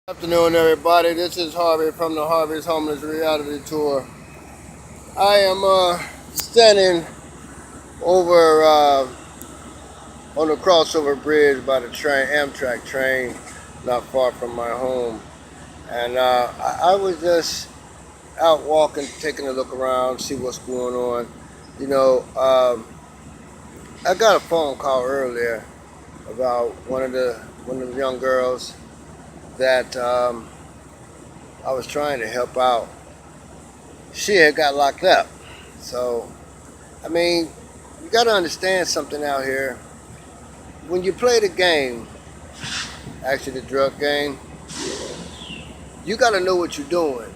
Good afternoon, everybody. This is Harvey from the Harvey's Homeless Reality Tour. I am standing over on the crossover bridge by the train, Amtrak train, not far from my home. And I was just out walking, taking a look around, see what's going on. You know, I got a phone call earlier about one of the young girls that I was trying to help out. She had got locked up. So, I mean, you got to understand something out here. When you play the game, actually the drug game, you got to know what you're doing,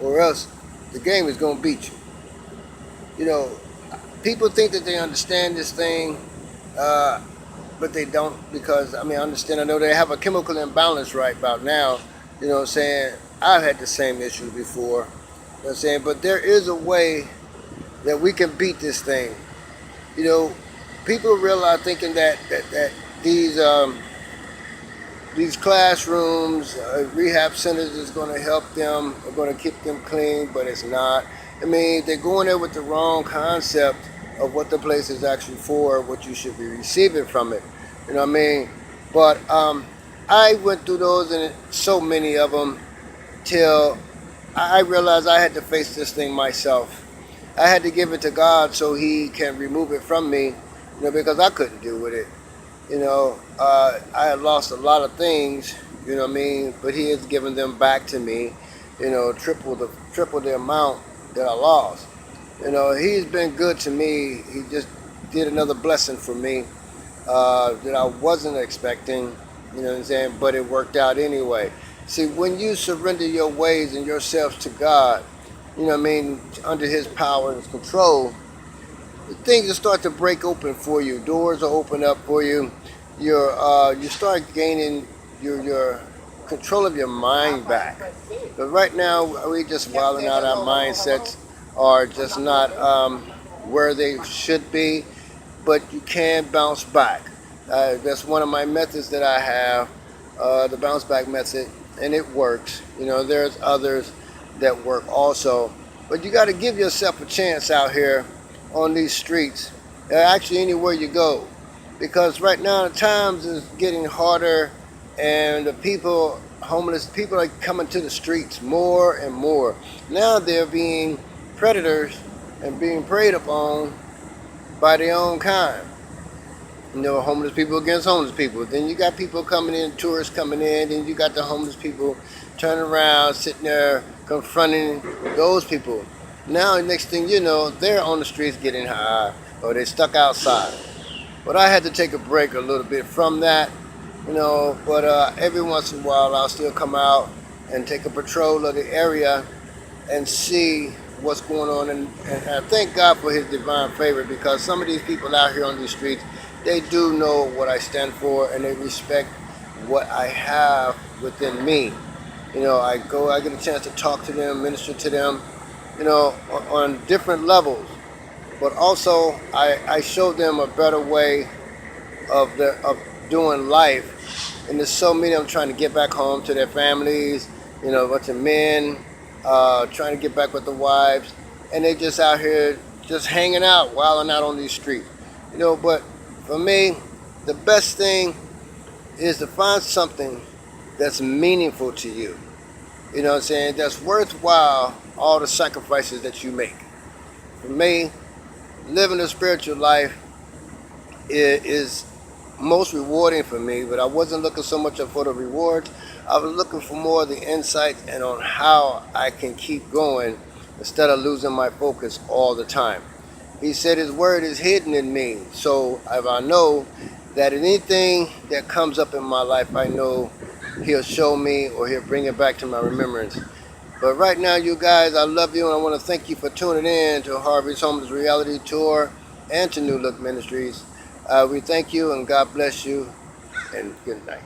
or else the game is going to beat you. You know, people think that they understand this thing, but they don't because, I understand, I know they have a chemical imbalance right about now. You know what I'm saying? I've had the same issue before. You know what I'm saying? But there is a way that we can beat this thing. You know, people realize thinking that these classrooms, rehab centers is going to help them, are going to keep them clean, but it's not. I mean, they're going there with the wrong concept of what the place is actually for, what you should be receiving from it. You know what I mean? But I went through those and so many of them till I realized I had to face this thing myself. I had to give it to God so He can remove it from me, because I couldn't deal with it. I had lost a lot of things, but He has given them back to me, triple the amount that I lost. He's been good to me. He just did another blessing for me that I wasn't expecting, you know what I'm saying, but it worked out anyway. See, when you surrender your ways and yourselves to God, under His power and His control, things will start to break open for you. Doors will open up for you. You start gaining your control of your mind back. But right now, we just wilding out. Our mindsets are just not where they should be. But you can bounce back. That's one of my methods that I have, the bounce back method, and it works. There's others that work also. But you got to give yourself a chance out here on these streets, actually anywhere you go, because right now the times is getting harder, and the homeless people are coming to the streets more and more. Now they're being predators and being preyed upon by their own kind. Homeless people against homeless people. Then you got people coming in, tourists coming in, and you got the homeless people turning around, sitting there, confronting those people. Now, next thing you know, they're on the streets getting high, or they're stuck outside. But I had to take a break a little bit from that, but every once in a while I'll still come out and take a patrol of the area and see what's going on. And I thank God for His divine favor, because some of these people out here on these streets, they do know what I stand for, and they respect what I have within me. I get a chance to talk to them, minister to them, on different levels. But also, I show them a better way of doing life. And there's so many of them trying to get back home to their families, a bunch of men trying to get back with the wives. And they just out here just hanging out, wilding out on these streets. But for me, the best thing is to find something that's meaningful to you. You know what I'm saying? That's worthwhile all the sacrifices that you make. For me, living a spiritual life is most rewarding for me, but I wasn't looking so much for the rewards. I was looking for more of the insight and on how I can keep going instead of losing my focus all the time. He said His word is hidden in me. So if I know that anything that comes up in my life, I know He'll show me, or He'll bring it back to my remembrance. But right now, you guys, I love you, and I want to thank you for tuning in to Harvey's Homeless Reality Tour and to New Look Ministries. We thank you, and God bless you, and good night.